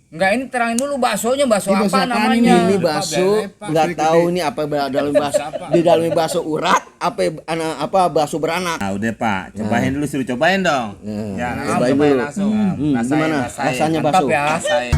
Enggak, ini terangin dulu baksonya, bakso Ini apa bakso apaan namanya? Ini bakso nggak tahu ini apa dalam bakso di dalamnya bakso urat apa bakso beranak. Nah, udah Pak, cobain dulu, suruh cobain dong. Ya, cobain dulu. langsung. Gimana rasanya Mantap bakso? ya. Rasain.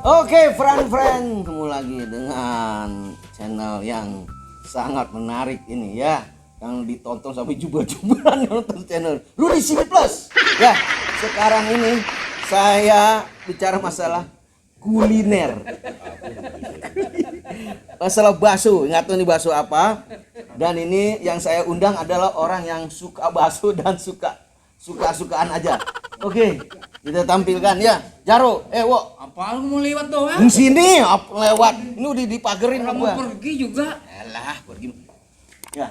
Oke, friend, ketemu lagi dengan channel yang sangat menarik ini ya, yang ditonton sampai jubel-jubelan nonton channel Rudy Sini Plus. Ya, sekarang ini saya bicara masalah kuliner, masalah bakso. Nggak tahu nih bakso apa. Dan ini yang saya undang adalah orang yang suka bakso dan suka-sukaan aja. Oke, kita tampilkan ya. Jaro, Wo. Apa lu mau lewat doang? Di sini lewat. Ini udah dipagerin sama Mau gua. pergi juga. Alah, pergi. Ya.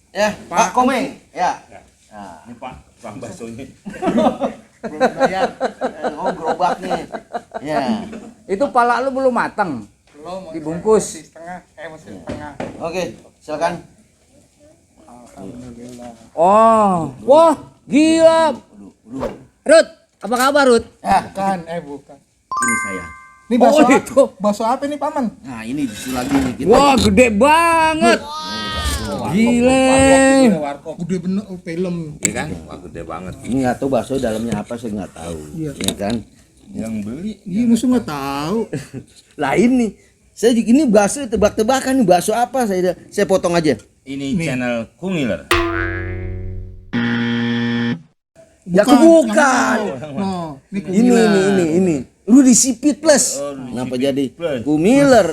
Ya, Pak Komeng. Ya. Nah, Ini Pak, Bang baksonya. belum bayar. Oh, gerobak nih. Ya. Itu pala lu belum matang. Belum, Dibungkus. masih setengah. Oke, silakan. Alhamdulillah. Oh, wah, gila. Rut, apa kabar Rut? Ya, Bukan. ini saya. Ini bakso Oh, itu. bakso apa nih, Paman? Nah, ini justru lagi nih kita. Wah, gede banget. Gile. Udah bener film. Iya kan? Wah, gede banget. Ini nggak tahu bakso dalamnya apa, saya nggak tahu. Iya. Ya kan? Yang beli Iya, musuh nggak tahu. Lah ini saya ini bakso tebak-tebakan nih bakso apa, saya potong aja. ini channel Kungiler. Ya bukan. No, Ini. Rudy Sipit Plus. Oh, Rudy Kenapa Sipit jadi Plus. Kumiler?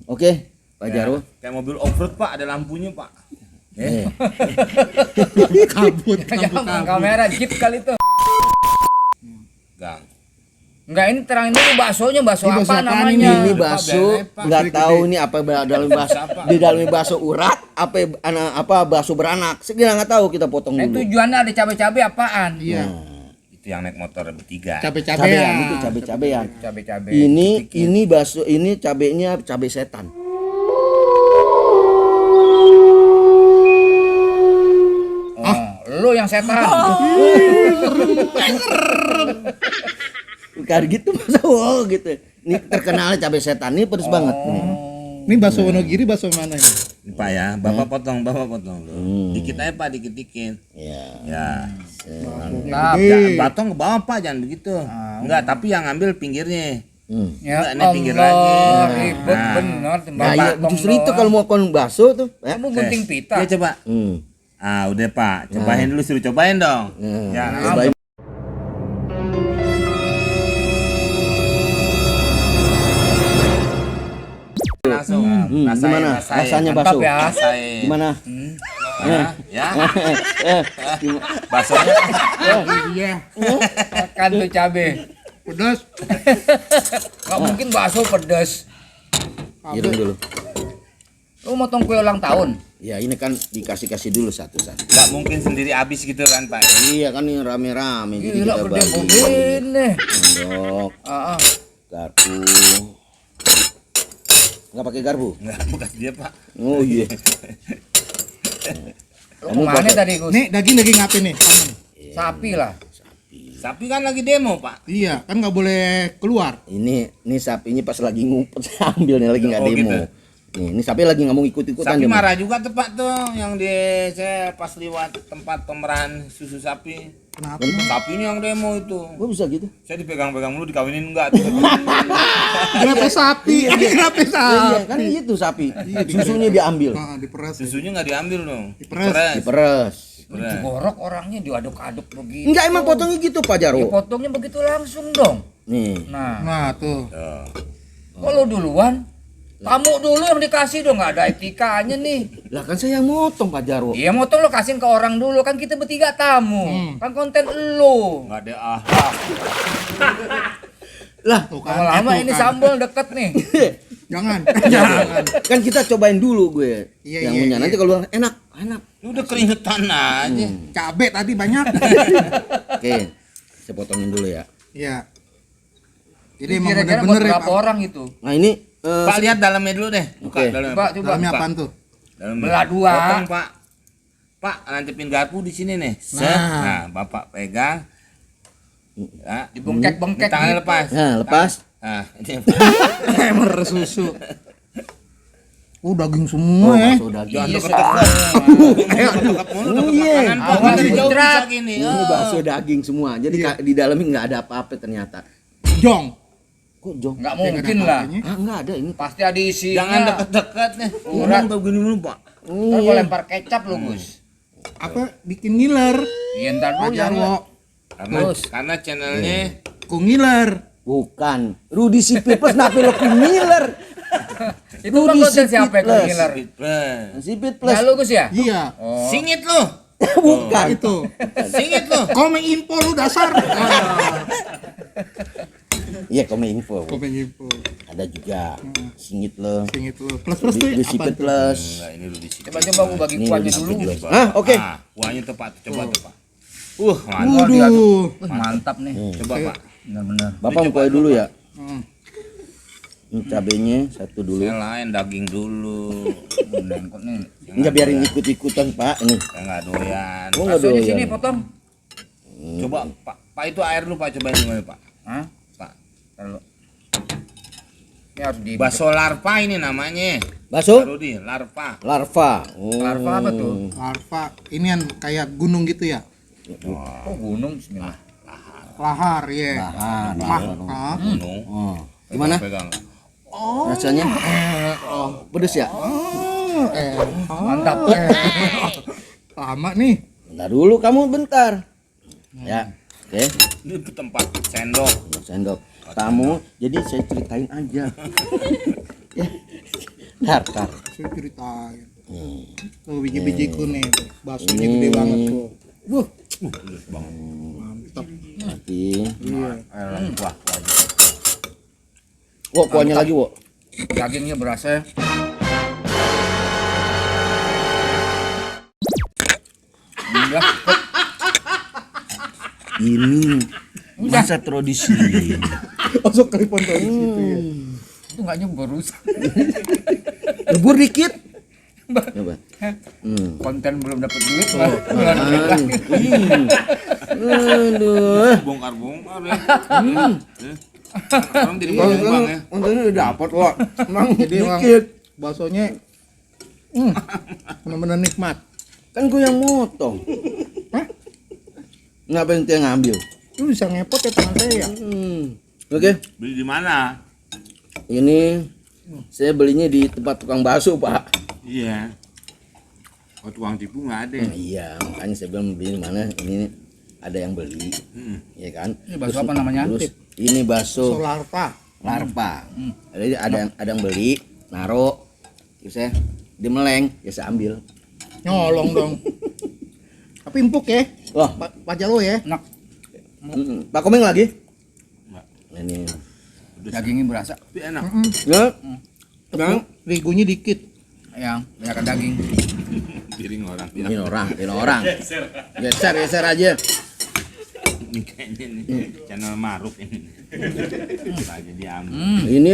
Oke, Pak Jaro. Kayak mobil off-road Pak, ada lampunya Pak. kabut. Kamera jeep kali itu. Gang. Enggak, ini terangin dulu baksonya, bakso Ini bakso apa apaan namanya? Ini bakso nggak tahu ini apa dalam bakso di dalamnya bakso urat apa bakso beranak. Saya nggak tahu, kita potong Nah, dulu. tujuannya ada cabai-cabai apaan? Iya. Itu yang naik motor bertiga. Cabean Cabe-cabean. itu cabe-cabean. Cabai-cabai. Ini bakso ini cabenya cabe setan. Oh, lu yang setan. Kayak gitu masa gitu. Ini terkenal cabe setan ini pedes banget. Ini bakso Wonogiri, bakso mana ini? Ini, Pak ya, Bapak potong dulu. Dikit aja Pak, dikit-dikit. Ya. Ya. Nah, Jangan batong ke bawah Pak, jangan begitu. Enggak, tapi yang ngambil pinggirnya. ya Enggak, ini pinggir lagi. ribet Nah. bener. Nah, ya, justru itu kalau mau kon bakso tuh. kamu gunting pita. Ya coba. Ah, udah Pak, cobain dulu, suruh cobain dong. Ya, Cobain. langsung. Gimana rasanya bakso? Mantap ya. Rasain. Gimana? Ya. Baksonya Iya. Makan tuh cabai. Pedas. Gak mungkin bakso pedas. Giring dulu. Lu motong kue ulang tahun. Ya ini kan dikasih dulu satu-satu. nggak mungkin sendiri habis gitu kan Pak. Iya kan ini rame-rame jadi Gila kita gede bagi. begini. Sendok, Ah, ah. garpu. Nggak pakai garpu? Nggak, bukan dia Pak. Oh iya. Lu kemana tadi Gus? Nih daging apa nih, Paman? Sapi lah. Sapi kan lagi demo Pak. Iya, kan nggak boleh keluar. Ini sapinya pas lagi ngumpet saya ambil nih lagi nggak Oh, demo. gitu. Ini sapi lagi nggak mau ikut-ikutan. Sapi dia, marah juga tuh Pak tuh yang di saya pas lewat tempat pemerahan susu sapi. Kenapa? Sapinya yang demo itu. Gue bisa gitu. Saya dipegang-pegang dulu, dikawinin enggak tuh. Kenapa sapi? Kenapa Iya sapi? kan itu sapi. Susunya diambil, Nah, diperas. Susunya nggak diambil dong. Diperes. diperes. Digorok orangnya diaduk-aduk begitu. Enggak emang potongnya gitu Pak Ya, Jaro. potongnya begitu langsung dong. Nih. Nah, Nah, tuh. kalau duluan, kamu dulu yang dikasih dong, nggak ada etikanya nih. Lah kan saya yang motong Pak Jaro. Iya motong lo kasihin ke orang dulu, kan kita bertiga tamu. Kan konten lo. Nggak ada ahak. Lah Tuh kan. Lama-lama tuh ini kan. sambal deket nih. Jangan. Jangan. kan kita cobain dulu gue. Iya, yang iya, punya. iya. Nanti kalau enak. Lu udah keringetan aja. Cabe tadi banyak. Oke. Saya potongin dulu ya. Iya. Jadi emang Kira-kira buat bener-bener ya, berapa Pak. orang itu? Nah, ini Pak lihat dalamnya dulu deh. Buka Oke. dalamnya. Coba, coba. Dalamnya Pak. apaan tuh? Dalamnya. Belah dua. Potong, Pak. Pak, nancepin garpu di sini nih. Set. Nah, Bapak pegang. Ya, Dibengkek-bengkek tangannya gitu. lepas. Nah, lepas. Nah, ini Ember susu. Oh, daging semua ya. Bakso daging. jangan Iya, deket-deket. Ayo, Deket mulu, Oh, deket iya. makanan. Pak, Awas, dari jauh muncrat. bisa gini. Ini bakso daging semua. Jadi di dalamnya nggak ada apa-apa ternyata. Jong. Kok jong? Nggak mungkin lah. Ah, nggak ada ini. Pasti ada isinya. Jangan deket-deket nih. Kurang begini mulu, Pak. Ntar gua lempar kecap lu, Gus. Apa bikin ngiler? Iya, ntar dulu Ajar ya. wo. Karena channelnya Ku ngiler. Bukan. Rudy Sipit Plus napi lo Miller. Itu kan Rudy konten siapa Sipit yang Plus. ngiler? Sipit Nah, Plus. lu Gus ya? Iya. Oh. Singit lu. Bukan. Itu. Singit lu. Komeng info lu dasar. Iya, Kominfo. Komeng info. Ada juga Singit lo. Singit lu. Plus tuh Rudy apa Sipit tuh? Plus. Enggak, ini lu di sini. Coba-coba gua bagi Ini kuahnya Rudy dulu. Sipit Plus. Hah, oke. Nah, kuahnya tepat. Coba tuh, Pak. Mantap. Waduh. Wih, mantap nih. Coba, Pak. Benar-benar. Bapak mau kue dulu ya. Hmm. Ini cabenya satu dulu. Yang lain daging dulu. Nengkot nih. Enggak biarin ikut-ikutan, Pak. Ini. Saya nggak doyan. Oh, enggak Baksonya sini doyan. potong. Coba, Pak. Pak itu air lu, Pak. Cobain gimana, Pak? Hah? Pak. Kalau ini harus di Bakso larva ini namanya. Bakso? Pak Rudi, larva. Larva. Oh. larva apa tuh? Larva. Ini yang kayak gunung gitu ya. Oh, gunung bismillah. Lahar ya. Lahar. Mah. Gunung. Oh. Gimana Pegang. rasanya? Oh, pedes ya? Mantap. Lama nih. Bentar dulu kamu bentar. Ya. Oke. Ini tempat sendok. Sendok. Kamu jadi saya ceritain aja. Ya. Ntar. Saya ceritain. Tuh biji-bijiku nih. Tuh. Baksonya gede banget tuh. Wuh. Mantap. Nanti. Iya. Wah, Wo, kuahnya lagi, Wo. dagingnya berasa. Enggak. Ini masa tradisi. Masuk kelipon tuh di situ ya. Itu enggak nyebrus. Lebur dikit. Coba. Konten belum dapat duit. Aduh. Bongkar-bongkar ya. Orang jadi Kalau bang ya. ini udah dapat, Wo. Emang Jadi emang dikit. baksonya benar-benar nikmat. Kan gue yang motong. Hah? Kenapa ente yang ngambil? Lu bisa ngepot ya tangan saya ya. Oke. Beli di mana? Ini saya belinya di tempat tukang bakso, Pak. Iya. Oh, tukang tipu nggak ada. Iya, makanya saya bilang beli di mana. Ini ada yang beli, ya kan? Ini bakso apa namanya? Terus ini bakso Solarpa. larva. Jadi ada yang beli, naro, terus saya dimeleng, ya saya ambil. Nyolong dong. Tapi empuk ya. Wah, Pajar lo ya. Enak. Pak Komeng lagi? Enggak. Ini. Dagingnya berasa. Tapi enak. Ya. Tapi terigunya dikit. Yang banyak daging. Piring orang. Ini orang. Geser aja. Ini kayaknya nih channel Maruf ini. Aja diambil. Ini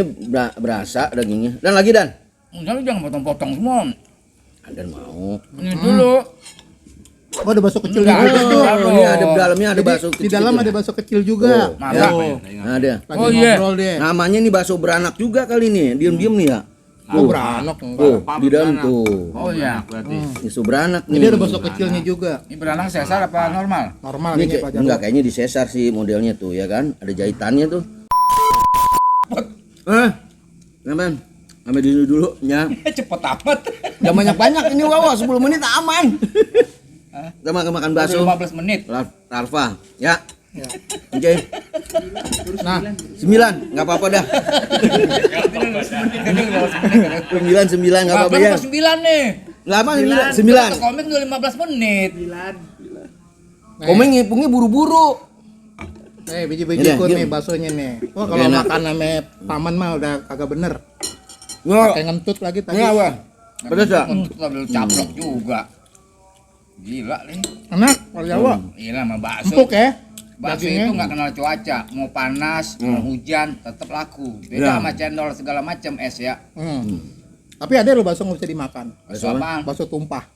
berasa dagingnya. Dan lagi Dan. Enggak, lu jangan potong-potong semua. Dan mau. Ini dulu. Oh, ada bakso kecil juga Enggak, tuh. enggak. Ini ada di dalamnya ada Jadi, bakso di dalam ada bakso kecil juga. Masa? Oh, Ada. lagi Oh, iya. ngobrol deh. Namanya nih bakso beranak juga kali ini. Diam-diam nih ya. Oh, beranak enggak. Tuh, di dalam tuh. Oh iya. Berarti. Bakso beranak nih. Jadi ada bakso kecilnya juga. Ini beranak sesar apa normal? Normal Ini kayaknya Pak Jarwo. enggak kayaknya di sesar sih modelnya tuh ya kan. Ada jahitannya tuh. Ngapain? Ambil dulu ya. Cepet amat. Jangan banyak-banyak ini wawa 10 menit aman. Kita makan bakso. 15 menit. Larva, ya. Ya. Oke. Nah, 9, enggak apa-apa dah. 9 enggak apa-apa ya. 9 nih. Lama 9. Komik dulu 15 menit. Komeng ngipungnya buru-buru. biji-bijiku Ini, nih baksonya nih. Wah, kalau Enak. makan sama paman mah udah kagak bener. Nggak, Kayak ngentut lagi tadi. ini apa? Pedas ya? Untuk sambil caplok juga. Gila nih. Enak, kalau Jawa. Gila sama bakso. Empuk ya. Bakso Dagingnya? itu nggak kenal cuaca, mau panas, mau hujan, tetap laku. Beda sama cendol segala macam es ya. Tapi ada loh bakso nggak bisa dimakan. Bakso apaan? Bakso tumpah.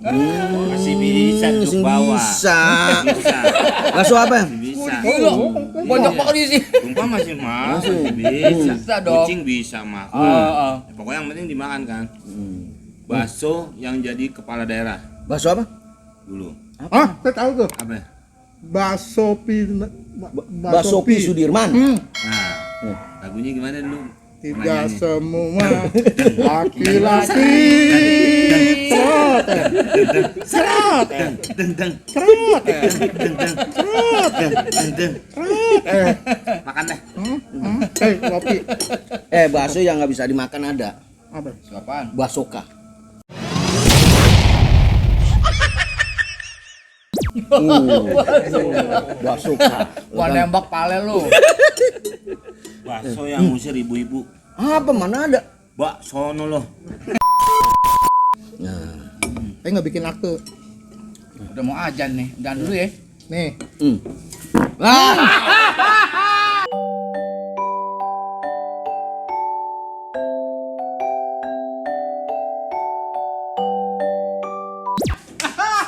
Masih bisa Masih untuk bawa. bisa. Bisa. Bakso apa? Masih bisa. Bojok banget di sini. Tumpah masih mahal, bisa. Bisa dong. Kucing bisa mah. Pokoknya yang penting dimakan kan. Bakso yang jadi kepala daerah Bakso apa? dulu. Ah, saya tahu tuh. Apa? Bakso Bakso Pi Sudirman. Nah, lagunya gimana dulu? Tidak Penyanyi. semua laki-laki serot, Deng. serot, Makan deh. kopi. Bakso yang nggak bisa dimakan ada. Apa? Apaan? Basoka. Basoka. Gua nembak pale lu. Bakso yang ngusir ibu-ibu. Apa mana ada? Baksono loh. Saya nggak bikin akte. Udah mau ajan nih. Udah dulu ya. Nih,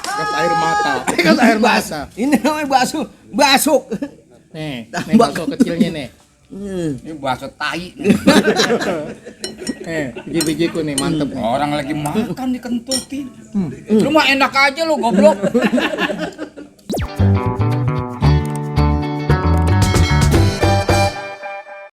gas air mata. Gas air mata. Ini namanya bakso. Basok. Nih bakso kecilnya nih. Ini bakso tai. Biji-bijiku nih mantep nih. Orang lagi makan dikentutin. Lu mah enak aja lu goblok.